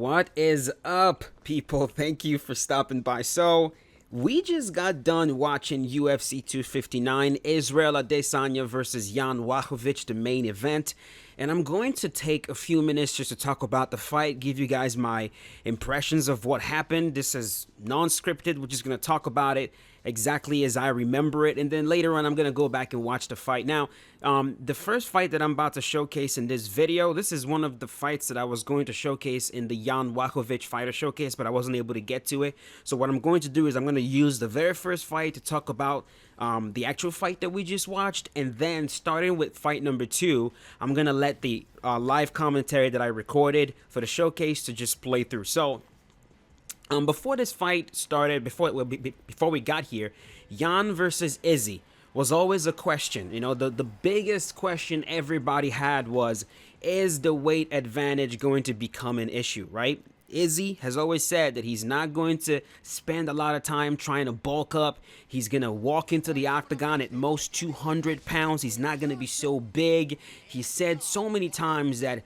What is up, people? Thank you for stopping by. So, we just got done watching UFC 259, Israel Adesanya versus Jan Blachowicz, the main event. And I'm going to take a few minutes just to talk about the fight, give you guys my impressions of what happened. This is non-scripted. We're just going to talk about it exactly as I remember it. And then later on, I'm going to go back and watch the fight. Now, the first fight that I'm about to showcase in this video, this is one of the fights that I was going to showcase in the Jan Blachowicz Fighter Showcase, but I wasn't able to get to it. So what I'm going to do is I'm going to use the very first fight to talk about the actual fight that we just watched, and then starting with fight number 2, I'm going to let the live commentary that I recorded for the showcase to just play through. So, before this fight started, before we got here, Jan versus Izzy was always a question. You know, the biggest question everybody had was, is the weight advantage going to become an issue, right? Izzy has always said that he's not going to spend a lot of time trying to bulk up. He's going to walk into the octagon at most 200 pounds. He's not going to be so big. He said so many times that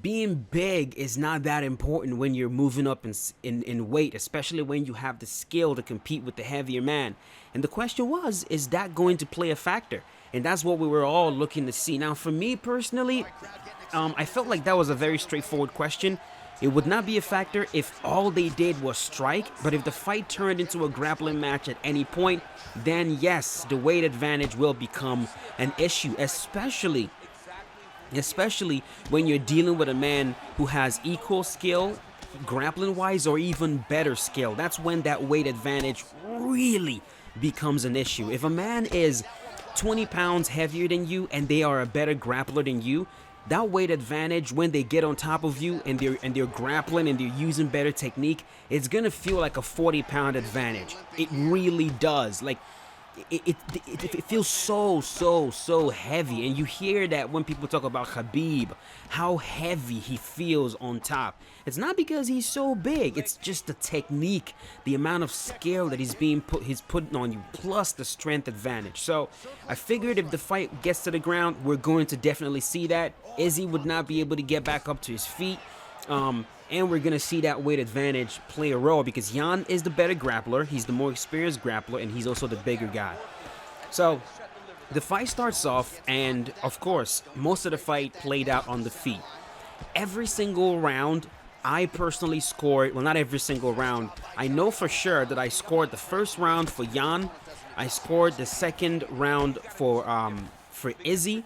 being big is not that important when you're moving up in weight, especially when you have the skill to compete with the heavier man. And the question was, is that going to play a factor? And that's what we were all looking to see. Now, for me personally, I felt like that was a very straightforward question. It would not be a factor if all they did was strike, but if the fight turned into a grappling match at any point, then yes, the weight advantage will become an issue, especially when you're dealing with a man who has equal skill, grappling-wise, or even better skill. That's when that weight advantage really becomes an issue. If a man is 20 pounds heavier than you and they are a better grappler than you, that weight advantage, when they get on top of you and they're grappling and they're using better technique, it's gonna feel like a 40-pound advantage. It really does. Like, it feels so heavy. And you hear that when people talk about Khabib, how heavy he feels on top. It's not because he's so big, it's just the technique, the amount of skill that he's putting on you, plus the strength advantage. So I figured if the fight gets to the ground, we're going to definitely see that. Izzy would not be able to get back up to his feet. And we're going to see that weight advantage play a role because Jan is the better grappler. He's the more experienced grappler, and he's also the bigger guy. So the fight starts off, and of course, most of the fight played out on the feet. Every single round, I personally scored, well, not every single round. I know for sure that I scored the first round for Jan. I scored the second round for Izzy.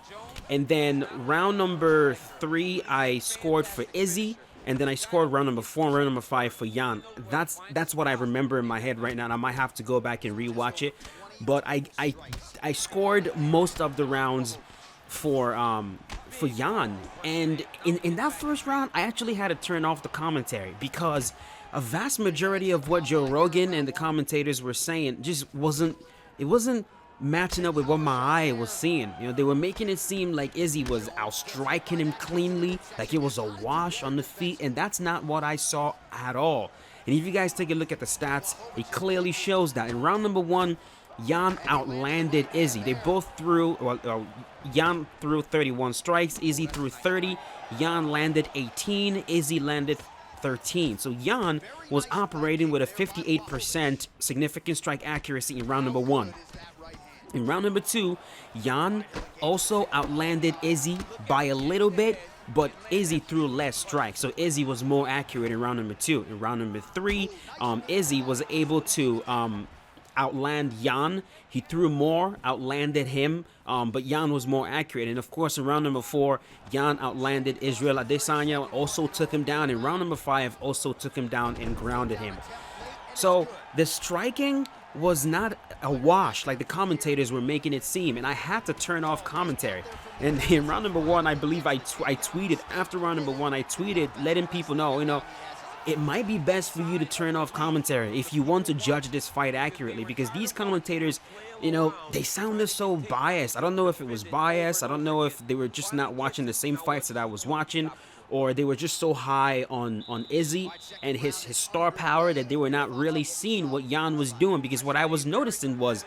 And then round number 3, I scored for Izzy. And then I scored round number 4 and round number 5 for Jan. That's what I remember in my head right now, and I might have to go back and rewatch it. But I scored most of the rounds for Jan. And in that first round, I actually had to turn off the commentary because a vast majority of what Joe Rogan and the commentators were saying just wasn't matching up with what my eye was seeing. You know, they were making it seem like Izzy was outstriking him cleanly, like it was a wash on the feet, and that's not what I saw at all. And if you guys take a look at the stats, it clearly shows that. In round number 1, Jan outlanded Izzy. They both threw, Jan threw 31 strikes, Izzy threw 30, Jan landed 18, Izzy landed 13. So Jan was operating with a 58% significant strike accuracy in round number 1. In round number 2, Jan also outlanded Izzy by a little bit, but Izzy threw less strikes, so Izzy was more accurate in round number 2. In round number 3, Izzy was able to outland Jan. He threw more, outlanded him, but Jan was more accurate. And of course, in round number 4, Jan outlanded Israel Adesanya, also took him down. In round number 5, also took him down and grounded him. So the striking was not a wash like the commentators were making it seem, and I had to turn off commentary. And in round number 1, I believe I tweeted, after round number 1, I tweeted letting people know, you know, it might be best for you to turn off commentary if you want to judge this fight accurately, because these commentators, you know, they sounded so biased. I don't know if it was bias. I don't know if they were just not watching the same fights that I was watching, or they were just so high on Izzy and his star power that they were not really seeing what Jan was doing. Because what I was noticing was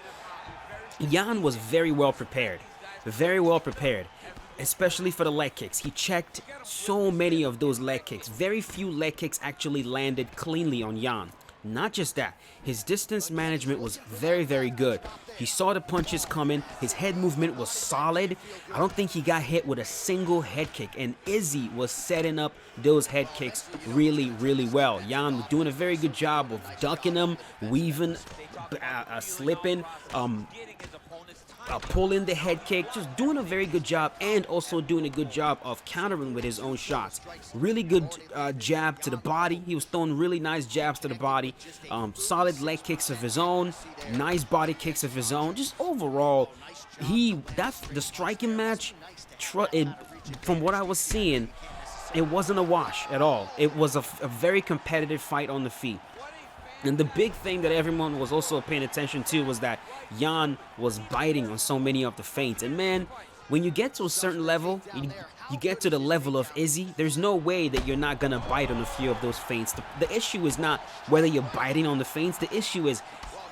Jan was very well prepared. Very well prepared. especially for the leg kicks. He checked so many of those leg kicks. Very few leg kicks actually landed cleanly on Jan. Not just that, his distance management was very, very good. He saw the punches coming, his head movement was solid. I don't think he got hit with a single head kick, and Izzy was setting up those head kicks really, really well. Jan was doing a very good job of ducking them, weaving, slipping, pulling the head kick, just doing a very good job, and also doing a good job of countering with his own shots. Really good jab to the body. He was throwing really nice jabs to the body. Solid leg kicks of his own, nice body kicks of his own. Just overall, the striking match, from what I was seeing, it wasn't a wash at all. It was a very competitive fight on the feet. And the big thing that everyone was also paying attention to was that Jan was biting on so many of the feints. And man, when you get to a certain level, you get to the level of Izzy, there's no way that you're not going to bite on a few of those feints. The issue is not whether you're biting on the feints. The issue is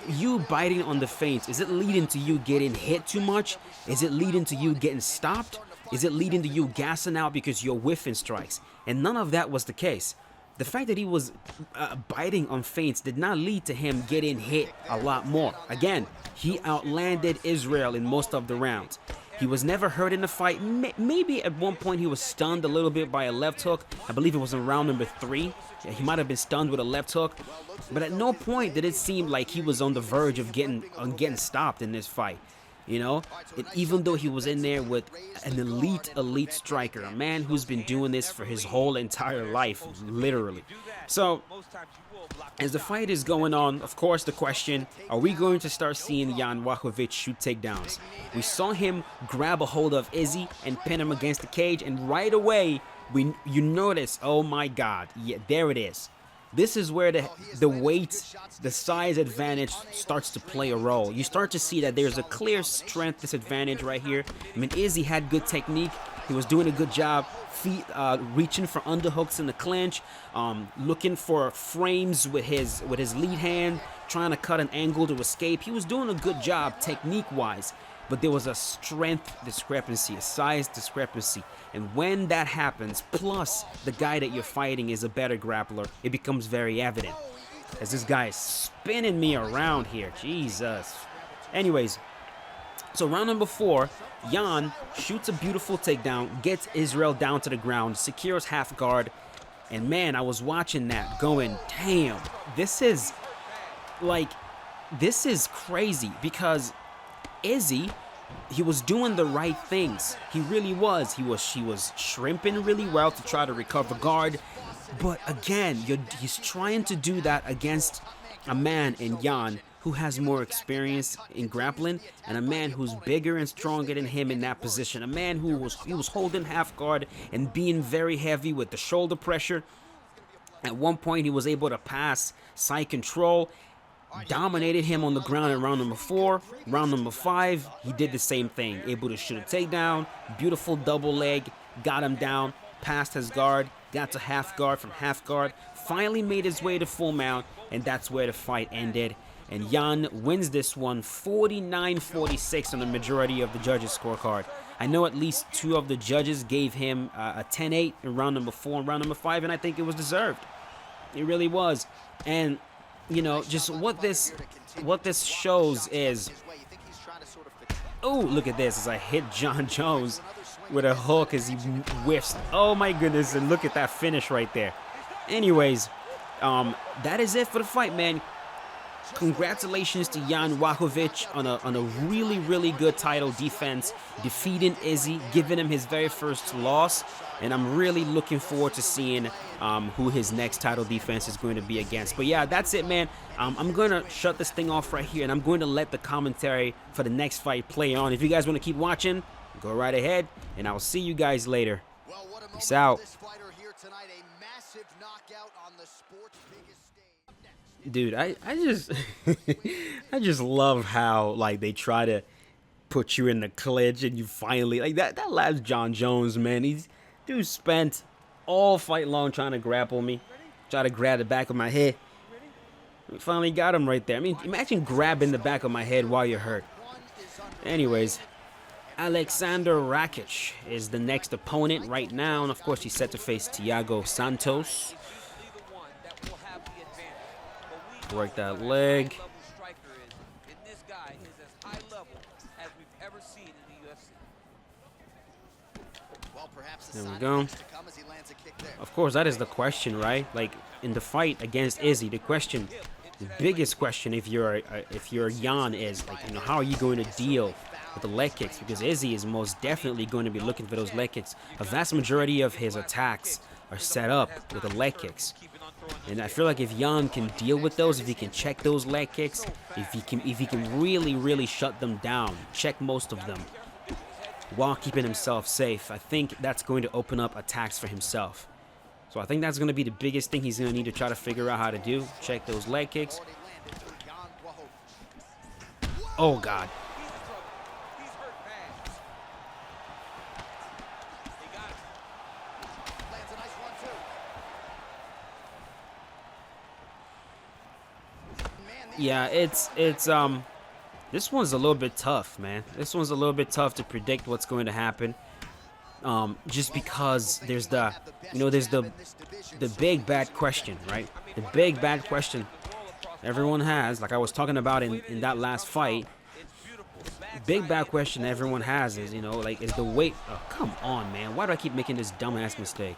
you biting on the feints. Is it leading to you getting hit too much? Is it leading to you getting stopped? Is it leading to you gassing out because you're whiffing strikes? And none of that was the case. The fact that he was biting on feints did not lead to him getting hit a lot more. Again, he outlanded Israel in most of the rounds. He was never hurt in the fight. Maybe at one point he was stunned a little bit by a left hook. I believe it was in round number 3. Yeah, he might have been stunned with a left hook. But at no point did it seem like he was on the verge of getting stopped in this fight. You know, and even though he was in there with an elite striker, a man who's been doing this for his whole entire life, literally. So, as the fight is going on, of course, the question, are we going to start seeing Jan Blachowicz shoot takedowns? We saw him grab a hold of Izzy and pin him against the cage, and right away, you notice, oh my God, yeah, there it is. This is where the weight, the size advantage starts to play a role. You start to see that there's a clear strength disadvantage right here. I mean, Izzy had good technique. He was doing a good job, reaching for underhooks in the clinch, looking for frames with his lead hand, trying to cut an angle to escape. He was doing a good job technique-wise. But there was a strength discrepancy, a size discrepancy. And when that happens, plus the guy that you're fighting is a better grappler, it becomes very evident. As this guy is spinning me around here. Jesus. Anyways, so round number 4, Jan shoots a beautiful takedown, gets Israel down to the ground, secures half guard. And man, I was watching that going, damn, this is crazy because Izzy, he was doing the right things. He really was. He was shrimping really well to try to recover guard. But again, he's trying to do that against a man in Jan who has more experience in grappling and a man who's bigger and stronger than him in that position. A man who was holding half guard and being very heavy with the shoulder pressure. At one point, he was able to pass side control. Dominated him on the ground in round number 4. Round number 5, he did the same thing. Able to shoot a takedown, beautiful double leg, got him down, passed his guard, got to half guard from half guard, finally made his way to full mount, and that's where the fight ended. And Jan wins this one 49-46 on the majority of the judges' scorecard. I know at least 2 of the judges gave him a 10-8 in round number 4 and round number 5, and I think it was deserved. It really was. And you know, just what this shows is, oh, look at this as I hit Jon Jones with a hook as he whiffs. Oh my goodness, and look at that finish right there. Anyways, that is it for the fight, man. Congratulations to Jan Blachowicz on a really, really good title defense, defeating Izzy, giving him his very first loss, and I'm really looking forward to seeing who his next title defense is going to be against. But yeah, that's it, man. I'm going to shut this thing off right here, and I'm going to let the commentary for the next fight play on. If you guys want to keep watching, go right ahead, and I'll see you guys later. Peace out. Dude, I just I just love how like they try to put you in the clinch and you finally like that last Jon Jones, man. Dude spent all fight long trying to grapple me, try to grab the back of my head. We finally got him right there. I mean, imagine grabbing the back of my head while you're hurt. Anyways, Alexander Rakic is the next opponent right now, and of course he's set to face Thiago Santos. Work that leg. There we go. Of course, that is the question, right? Like in the fight against Izzy, the biggest question, if you're Jan, is like, how are you going to deal with the leg kicks? Because Izzy is most definitely going to be looking for those leg kicks. A vast majority of his attacks are set up with the leg kicks, and I feel like if Jan can deal with those, if he can check those leg kicks, if he can really shut them down, check most of them, while keeping himself safe, I think that's going to open up attacks for himself. So I think that's going to be the biggest thing he's going to need to try to figure out how to do. Check those leg kicks. Oh, God. Yeah, this one's a little bit tough, man. This one's a little bit tough to predict what's going to happen. Just because there's the big bad question, right? The big bad question everyone has, like I was talking about in that last fight. Big bad question everyone has is, like, is the weight. Oh, come on, man. Why do I keep making this dumbass mistake?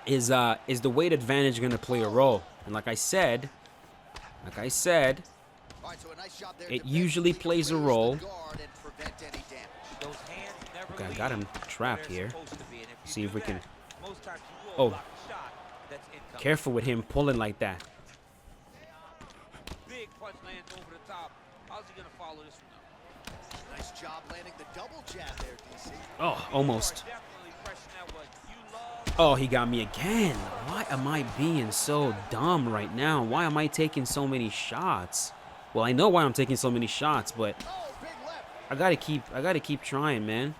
Is the weight advantage going to play a role? And like I said, it usually plays a role. Okay, I got him trapped here. See if we can. Oh, careful with him pulling like that. Oh, almost. Oh, he got me again. Why am I being so dumb right now? Why am I taking so many shots? Well, I know why I'm taking so many shots, but I gotta keep trying, man.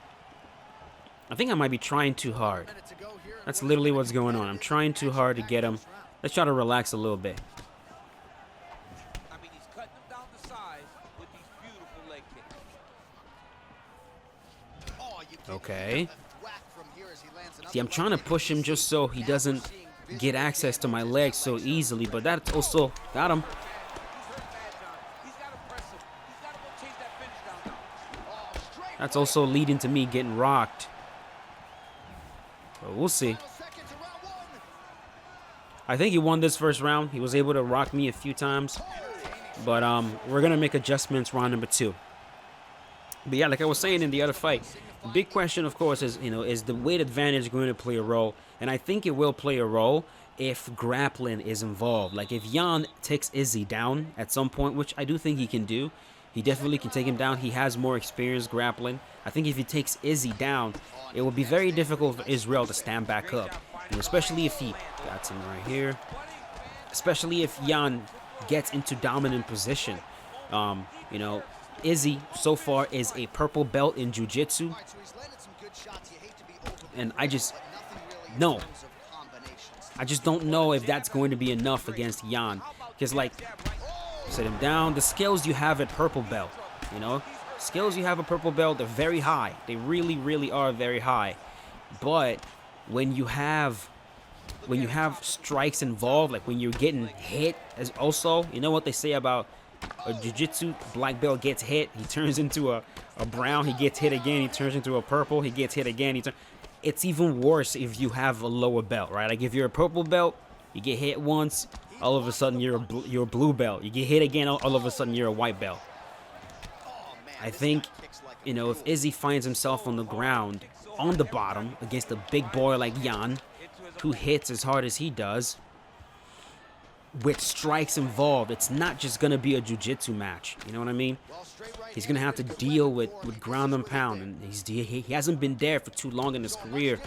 I think I might be trying too hard. That's literally what's going on. I'm trying too hard to get him. Let's try to relax a little bit. Okay. See, I'm trying to push him just so he doesn't get access to my legs so easily, but that also got him. That's also leading to me getting rocked. But we'll see. I think he won this first round. He was able to rock me a few times. But we're going to make adjustments round number 2. But yeah, like I was saying in the other fight, the big question, of course, is, is the weight advantage going to play a role? And I think it will play a role if grappling is involved. Like if Jan takes Izzy down at some point, which I do think he can do. He definitely can take him down. He has more experience grappling. I think if he takes Izzy down, it will be very difficult for Israel to stand back up. And especially if he got him right here. Especially if Jan gets into dominant position. Izzy so far is a purple belt in jiu-jitsu. And I just don't know if that's going to be enough against Jan. Because, like, set him down. The skills you have at purple belt, skills you have at purple belt, they're very high. They really are very high. But when you have strikes involved, like when you're getting hit, as also, you know what they say about a jiu-jitsu black belt gets hit, he turns into a brown, he gets hit again, he turns into a purple, he gets hit again, it's even worse if you have a lower belt, right? Like if you're a purple belt, you get hit once, all of a sudden you're a blue belt. You get hit again, all of a sudden you're a white belt. I think, if Izzy finds himself on the ground, on the bottom, against a big boy like Jan, who hits as hard as he does, with strikes involved, it's not just going to be a jiu-jitsu match. You know what I mean? He's going to have to deal with ground and pound, and he hasn't been there for too long in his career.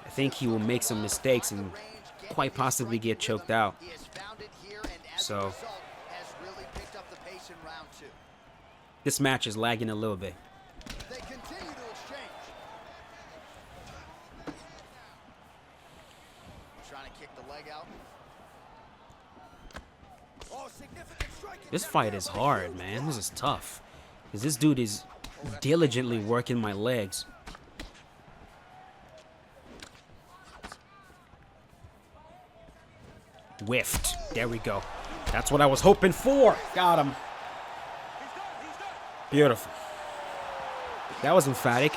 I think he will make some mistakes and quite possibly get choked out. So this match is lagging a little bit. This fight is hard, man. This is tough. Because this dude is diligently working my legs. Whiffed. There we go. That's what I was hoping for. Got him. Beautiful. That was emphatic.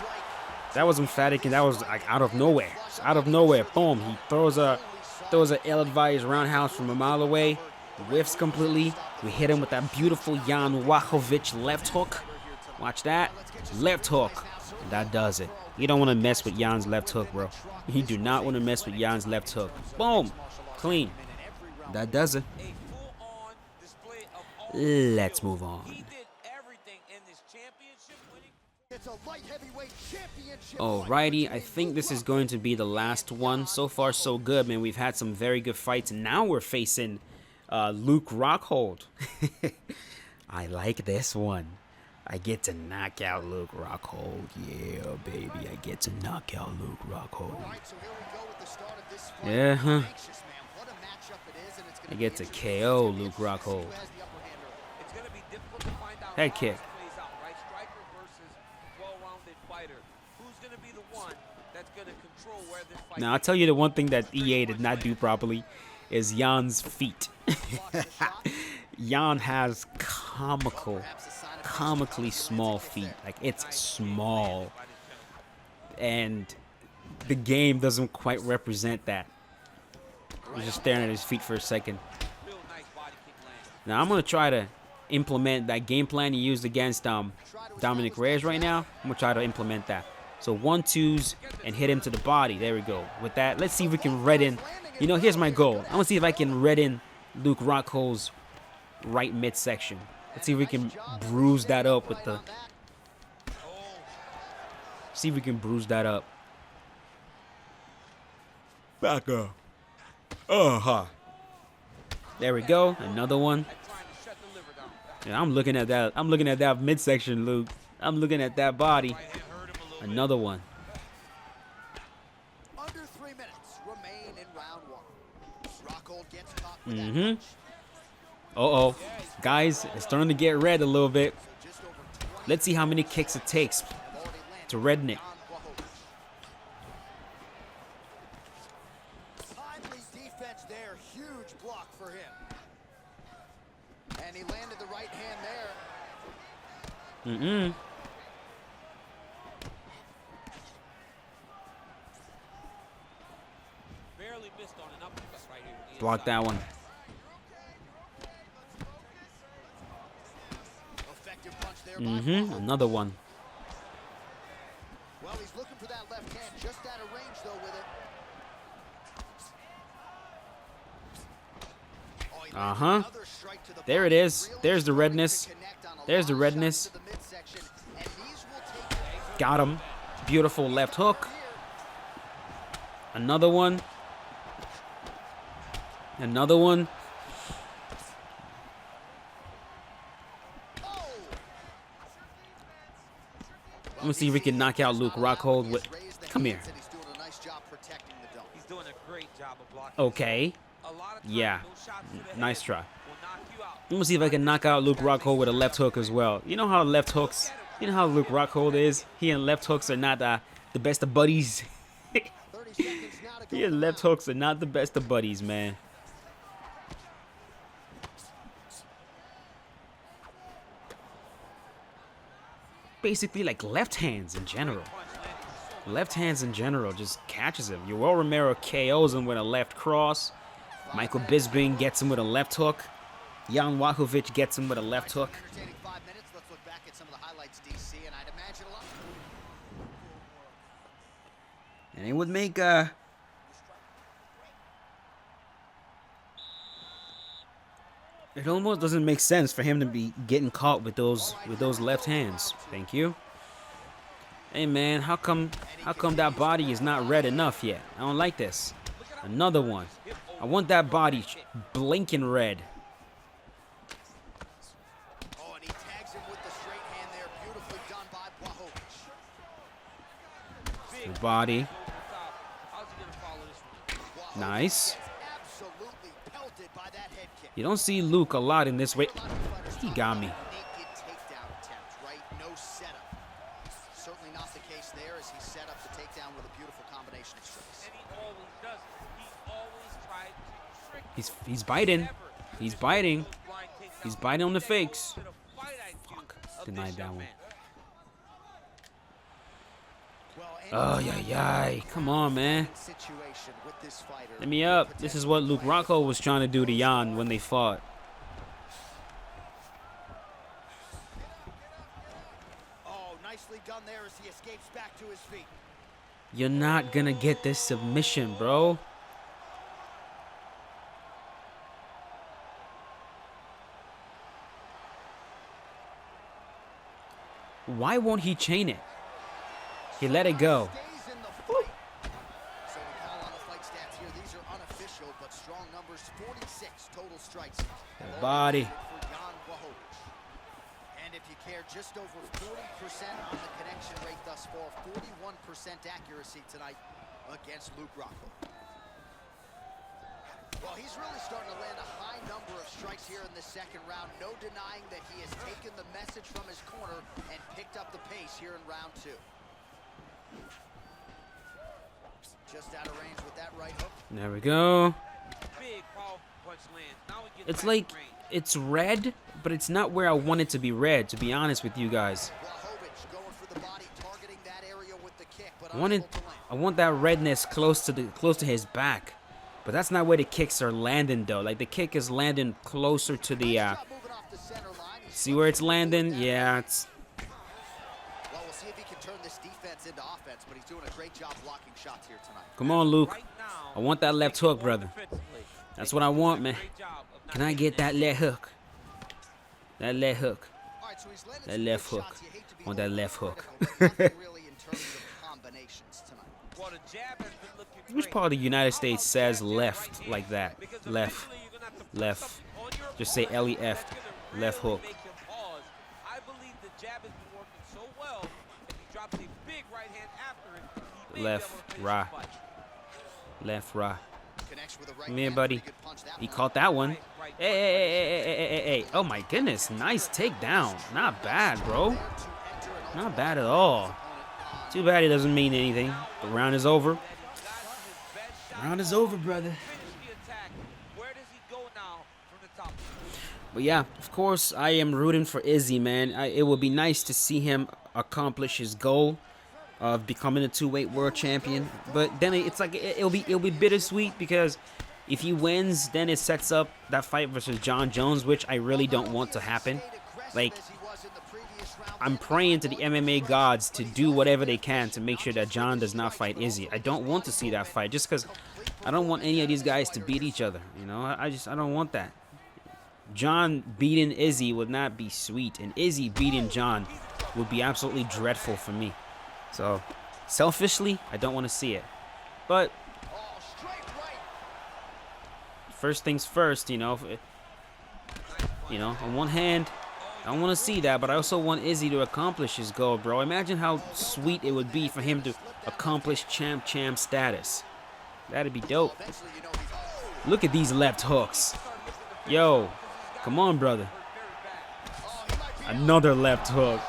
That was emphatic, and that was like out of nowhere. Just out of nowhere. Boom. He throws a ill-advised roundhouse from a mile away. Whiffs completely. We hit him with that beautiful Jan Blachowicz left hook. Watch that. Left hook. And that does it. You don't want to mess with Jan's left hook, bro. You do not want to mess with Jan's left hook. Boom. Clean. That does it. Let's move on. Alrighty, I think this is going to be the last one. So far, so good, man. We've had some very good fights. Now we're facing Luke Rockhold. I like this one. I get to knock out Luke Rockhold. Yeah, baby. I get to knock out Luke Rockhold. Yeah, huh? I get to KO Luke Rockhold. Head kick. Now, I'll tell you the one thing that EA did not do properly is Jan's feet. Jan has comically small feet. Like, it's small. And the game doesn't quite represent that. I'm just staring at his feet for a second. Now, I'm going to try to implement that game plan he used against Dominic Reyes right now. I'm going to try to implement that. So 1-2s and hit him to the body. There we go. With that, let's see if we can red in. You know, here's my goal. I'm going to see if I can red in Luke Rockhold's right midsection. Let's see if we can bruise that up with the... See if we can bruise that up. Back up. Uh-huh. There we go. Another one. Yeah, I'm looking at that. I'm looking at that midsection, Luke. I'm looking at that body. Another one. Under 3 minutes remain in round 1. Rockhold gets caught with that. Uh-oh. Guys, it's starting to get red a little bit. Let's see how many kicks it takes to redden it. Timely defense there. Huge block for him. And he landed the right hand there. Block that one. Another one. Well, he's looking for that left hand, just out of range though with it. There it is. There's the redness. There's the redness. Got him. Beautiful left hook. Another one. Another one. I'm gonna see if we can knock out Luke Rockhold with. Come here. Okay. Yeah. Nice try. I'm gonna see if I can knock out Luke Rockhold with a left hook as well. You know how left hooks. You know how Luke Rockhold is. He and left hooks are not the best of buddies. He and left hooks are not the best of buddies, man. Basically like left hands in general. Left hands in general just catches him. Yoel Romero KOs him with a left cross. Michael Bisping gets him with a left hook. Jan Blachowicz gets him with a left hook. And it would make it almost doesn't make sense for him to be getting caught with those left hands. Thank you. Hey man, how come that body is not red enough yet? I don't like this. Another one. I want that body blinking red. Oh, and he tags him with the straight hand there. Beautifully done by Blachowicz. The body. Nice. Absolutely absolutely pelted by that head kick. You don't see Luke a lot in this way. He got me. Naked takedown attempt, right? No setup. Certainly not the case there as he set up the takedown with a beautiful combination of strikes. And he always does it. He always tried to trick He's biting. He's biting. He's biting on the fakes. Fuck. Denied that one. Well, Oh, yeah. Come on, man. situation with this fighter. Let me up. This is what Luke Rocco was trying to do to Jan when they fought. Oh, nicely done there as he escapes back to his feet. You're not gonna get this submission, bro. Why won't he chain it? He let it go. Stays in the fight. So we call on the fight stats here. These are unofficial, but strong numbers. 46 total strikes. Body. For Jan Blachowicz. And if you care, just over 40% on the connection rate thus far. 41% accuracy tonight against Luke Rocco. Well, he's really starting to land a high number of strikes here in the second round. No denying that he has taken the message from his corner and picked up the pace here in round 2. Just out of range with that right hook. There we go. Big powerful punch lands. Now we get It's back like, to range. it's red, but it's not where I want it to be red, to be honest with you guys. Blachowicz going for the body, targeting that area with the kick, but I want that redness close to his back. But that's not where the kicks are landing, though. Like, the kick is landing closer to the, see where it's landing? Yeah, it's... Well, we'll see if he can turn this defense into offense, but he's doing a great job blocking shots here tonight. Come on, Luke. Right now, I want that left hook, brother. defensively, That's what I want, man. great job of not Can I giving get that in. left hook? That left hook. All right, so he's landed That some left good hook. shots. You hate to be Want that overly left hook. critical, but nothing really in terms of combinations tonight. Well, the jab has been looking Which great. part of the United How States about says jab in left right hand? like that? Because Left. eventually you're gonna have to put Left. something on your Just say opponent L-E-F. that's gonna Left really hook. make him pause. I believe the jab has been working so well. If he drops a big right hand after it, he may Left, be able to finish right. the fight. Left, right. Connects with a right Come here, hand, buddy. pretty good punch that He one. caught that one. Hey. Oh, my goodness. Nice takedown. Not bad, bro. Not bad at all. Too bad it doesn't mean anything. The round is over. Round is over, brother. Finish the attack. Where does he go now from the top? But yeah, of course, I am rooting for Izzy, man. It would be nice to see him accomplish his goal of becoming a two-weight world champion. But then it's like it'll be bittersweet because if he wins, then it sets up that fight versus John Jones, which I really don't want to happen. Like, I'm praying to the MMA gods to do whatever they can to make sure that John does not fight Izzy. I don't want to see that fight just because I don't want any of these guys to beat each other. You know, I don't want that. John beating Izzy would not be sweet, and Izzy beating John would be absolutely dreadful for me. So, selfishly, I don't want to see it. But first things first, you know. On one hand, I don't want to see that, but I also want Izzy to accomplish his goal, bro. Imagine how sweet it would be for him to accomplish champ status. That'd be dope. Look at these left hooks. Yo, come on, brother. Another left hook.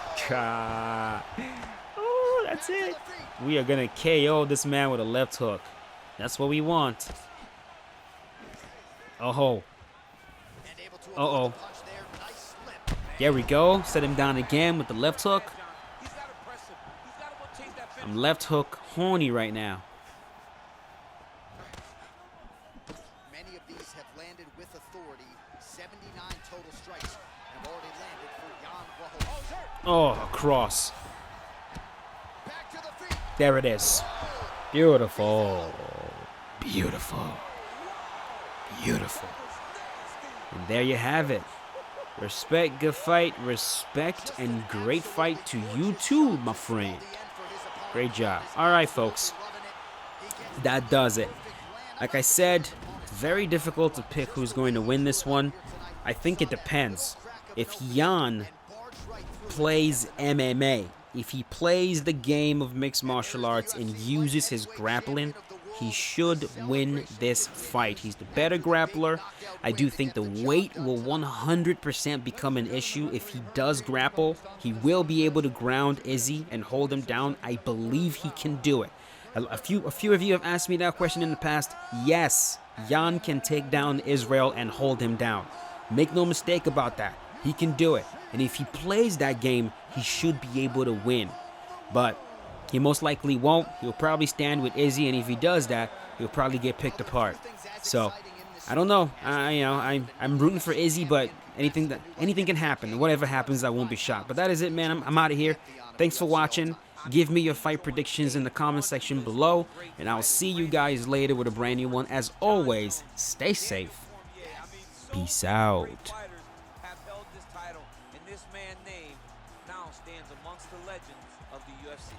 Oh, that's it. We are going to KO this man with a left hook. That's what we want. Oh. Uh-oh. There we go. Set him down again with the left hook. I'm left hook horny right now. Many of these have landed with authority. 79 total strikes have already landed for Jan Blachowicz. Oh, a cross. Back to the feet. There it is. Beautiful. Beautiful. Beautiful. And there you have it. Respect, good fight. Respect and great fight to you too, my friend. Great job. All right, folks. That does it. Like I said, it's very difficult to pick who's going to win this one. I think it depends. If Jan plays MMA, if he plays the game of mixed martial arts and uses his grappling, he should win this fight. He's the better grappler. I do think the weight will 100% become an issue if he does grapple. He will be able to ground Izzy and hold him down. I believe he can do it. A few of you have asked me that question in the past. Yes, Jan can take down Israel and hold him down. Make no mistake about that. He can do it. And if he plays that game, he should be able to win. But he most likely won't. He'll probably stand with Izzy, and if he does that, he'll probably get picked apart. So, I don't know. I'm rooting for Izzy, but anything can happen. Whatever happens, I won't be shocked. But that is it, man. I'm out of here. Thanks for watching. Give me your fight predictions in the comment section below, and I'll see you guys later with a brand new one. As always, stay safe. Peace out. Have held this title, and this man's name now stands amongst the legends of the UFC.